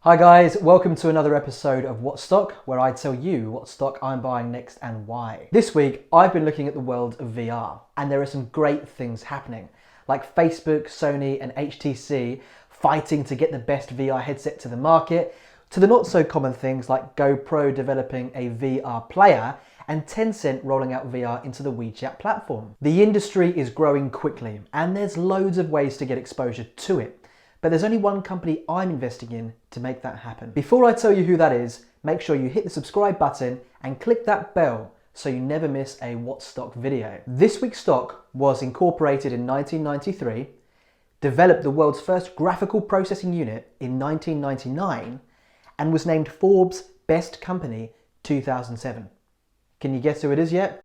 Hi guys, welcome to another episode of What Stock, where I tell you what stock I'm buying next and why. This week, I've been looking at the world of VR, and there are some great things happening, like Facebook, Sony, and HTC fighting to get the best VR headset to the market, to the not so common things like GoPro developing a VR player, and Tencent rolling out VR into the WeChat platform. The industry is growing quickly, and there's loads of ways to get exposure to it. But there's only one company I'm investing in to make that happen. Before I tell you who that is, make sure you hit the subscribe button and click that bell so you never miss a What Stock video. This week's stock was incorporated in 1993, developed the world's first graphical processing unit in 1999, and was named Forbes' Best Company 2007. Can you guess who it is yet?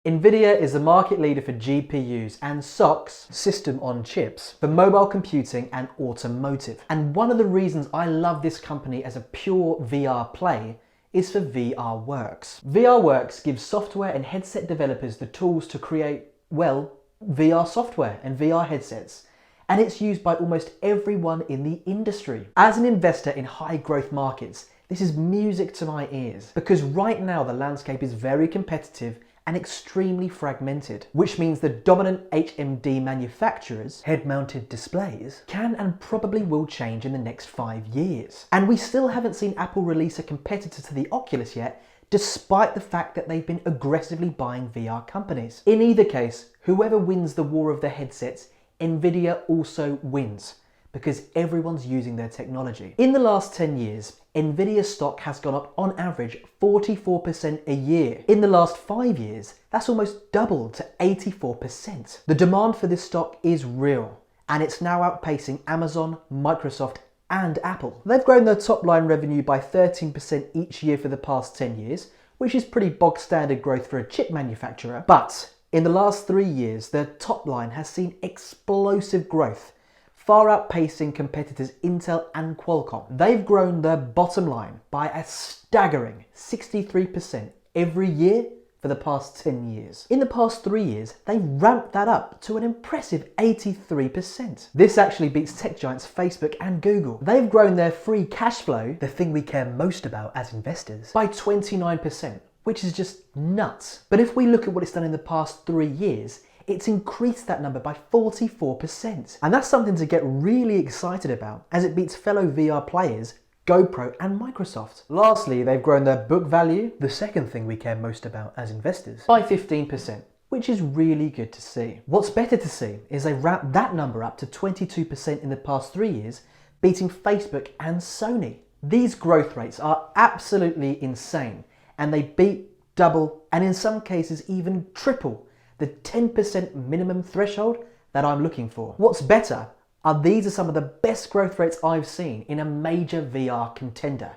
Nvidia is the market leader for GPUs and SoCs, system on chips, for mobile computing and automotive. And one of the reasons I love this company as a pure VR play is for VRWorks. VRWorks gives software and headset developers the tools to create, well, VR software and VR headsets. And it's used by almost everyone in the industry. As an investor in high growth markets, this is music to my ears, because right now the landscape is very competitive and extremely fragmented, which means the dominant HMD manufacturers, head-mounted displays, can and probably will change in the next 5 years. And we still haven't seen Apple release a competitor to the Oculus yet, despite the fact that they've been aggressively buying VR companies. In either case, whoever wins the war of the headsets, Nvidia also wins, because everyone's using their technology. In the last 10 years, Nvidia stock has gone up on average 44% a year. In the last 5 years, that's almost doubled to 84%. The demand for this stock is real, and it's now outpacing Amazon, Microsoft, and Apple. They've grown their top line revenue by 13% each year for the past 10 years, which is pretty bog standard growth for a chip manufacturer. But in the last 3 years, their top line has seen explosive growth, far outpacing competitors Intel and Qualcomm. They've grown their bottom line by a staggering 63% every year for the past 10 years. In the past 3 years, they've ramped that up to an impressive 83%. This actually beats tech giants Facebook and Google. They've grown their free cash flow, the thing we care most about as investors, by 29%, which is just nuts. But if we look at what it's done in the past 3 years, it's increased that number by 44%. And that's something to get really excited about, as it beats fellow VR players GoPro and Microsoft. Lastly, they've grown their book value, the second thing we care most about as investors, by 15%, which is really good to see. What's better to see is they've ramped that number up to 22% in the past 3 years, beating Facebook and Sony. These growth rates are absolutely insane, and they beat, double, and in some cases even triple the 10% minimum threshold that I'm looking for. What's better are these are some of the best growth rates I've seen in a major VR contender.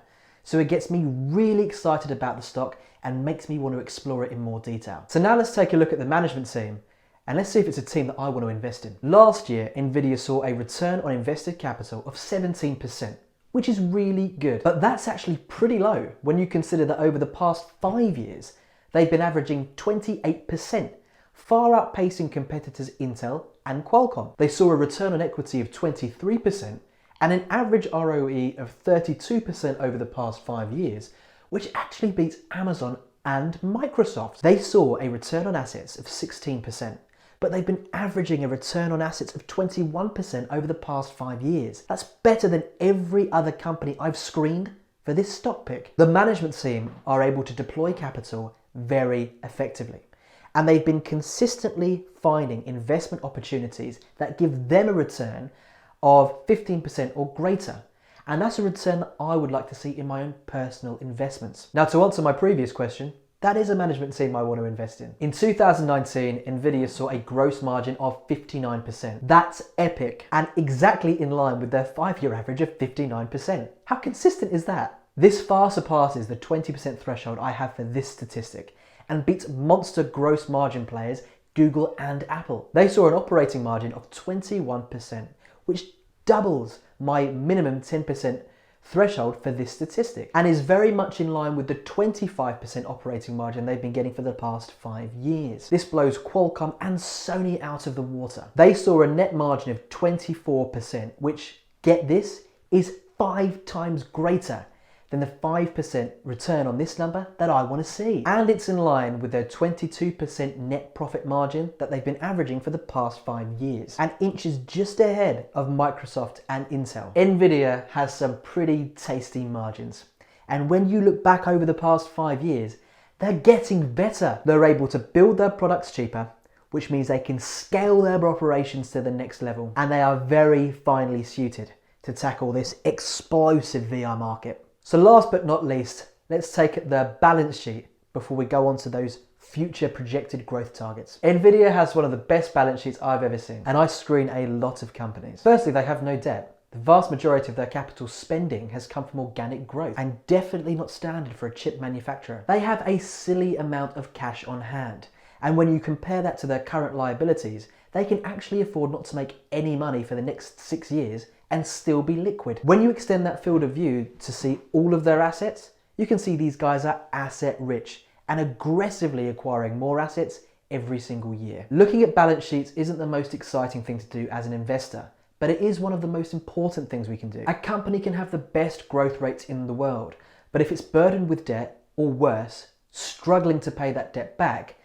So it gets me really excited about the stock and makes me want to explore it in more detail. So now let's take a look at the management team, and let's see if it's a team that I want to invest in. Last year, Nvidia saw a return on invested capital of 17%, which is really good. But that's actually pretty low when you consider that over the past 5 years, they've been averaging 28%, far outpacing competitors Intel and Qualcomm. They saw a return on equity of 23% and an average ROE of 32% over the past 5 years, which actually beats Amazon and Microsoft. They saw a return on assets of 16%, but they've been averaging a return on assets of 21% over the past 5 years. That's better than every other company I've screened for this stock pick. The management team are able to deploy capital very effectively, and they've been consistently finding investment opportunities that give them a return of 15% or greater. And that's a return that I would like to see in my own personal investments. Now, to answer my previous question, that is a management team I want to invest in. In 2019, Nvidia saw a gross margin of 59%. That's epic, and exactly in line with their 5-year average of 59%. How consistent is that? This far surpasses the 20% threshold I have for this statistic, and beats monster gross margin players Google and Apple. They saw an operating margin of 21%, which doubles my minimum 10% threshold for this statistic, and is very much in line with the 25% operating margin they've been getting for the past 5 years. This blows Qualcomm and Sony out of the water. They saw a net margin of 24%, which get this, is 5 times greater than the 5% return on this number that I want to see. And it's in line with their 22% net profit margin that they've been averaging for the past 5 years, and inches just ahead of Microsoft and Intel. Nvidia has some pretty tasty margins. And when you look back over the past 5 years, they're getting better. They're able to build their products cheaper, which means they can scale their operations to the next level. And they are very finely suited to tackle this explosive VR market. So last but not least, let's take the balance sheet before we go on to those future projected growth targets. Nvidia has one of the best balance sheets I've ever seen, and I screen a lot of companies. Firstly, they have no debt. The vast majority of their capital spending has come from organic growth, and definitely not standard for a chip manufacturer. They have a silly amount of cash on hand, and when you compare that to their current liabilities, they can actually afford not to make any money for the next 6 years and still be liquid. When you extend that field of view to see all of their assets, you can see these guys are asset rich and aggressively acquiring more assets every single year. Looking at balance sheets isn't the most exciting thing to do as an investor, but it is one of the most important things we can do. A company can have the best growth rates in the world, but if it's burdened with debt, or worse, struggling to pay that debt back,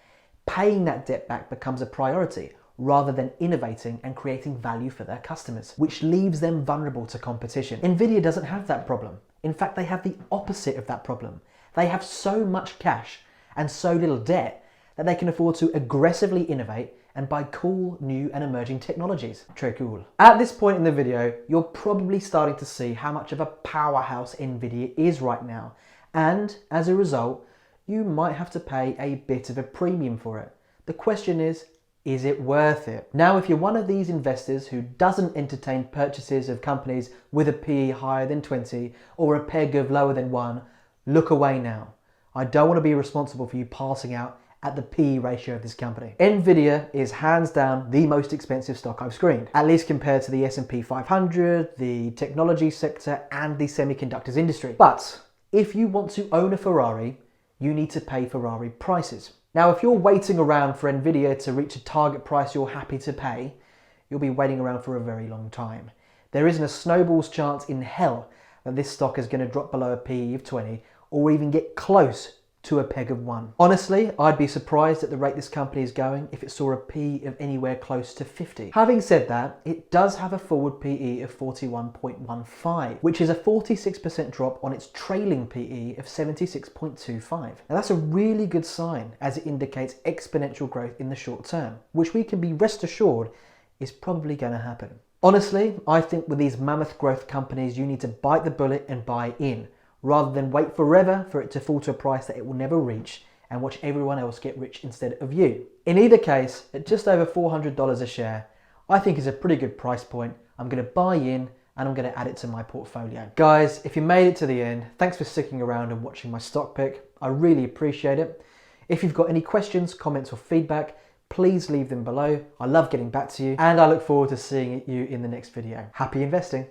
paying that debt back becomes a priority rather than innovating and creating value for their customers, which leaves them vulnerable to competition. Nvidia doesn't have that problem. In fact, they have the opposite of that problem. They have so much cash and so little debt that they can afford to aggressively innovate and buy cool, new and emerging technologies. Très cool. At this point in the video, you're probably starting to see how much of a powerhouse Nvidia is right now. And as a result, you might have to pay a bit of a premium for it. The question is it worth it? Now, if you're one of these investors who doesn't entertain purchases of companies with a PE higher than 20 or a PEG of lower than 1, look away now. I don't want to be responsible for you passing out at the PE ratio of this company. Nvidia is hands down the most expensive stock I've screened, at least compared to the S&P 500, the technology sector and the semiconductors industry. But if you want to own a Ferrari, you need to pay Ferrari prices. Now, if you're waiting around for Nvidia to reach a target price you're happy to pay, you'll be waiting around for a very long time. There isn't a snowball's chance in hell that this stock is going to drop below a PE of 20 or even get close to a PEG of 1. Honestly, I'd be surprised at the rate this company is going if it saw a PE of anywhere close to 50. Having said that, it does have a forward PE of 41.15, which is a 46% drop on its trailing PE of 76.25. Now that's a really good sign, as it indicates exponential growth in the short term, which we can be rest assured is probably going to happen. Honestly, I think with these mammoth growth companies, you need to bite the bullet and buy in, rather than wait forever for it to fall to a price that it will never reach and watch everyone else get rich instead of you. In either case, at just over $400 a share, I think is a pretty good price point. I'm going to buy in and I'm going to add it to my portfolio. Guys, if you made it to the end, thanks for sticking around and watching my stock pick. I really appreciate it. If you've got any questions, comments or feedback, please leave them below. I love getting back to you and I look forward to seeing you in the next video. Happy investing.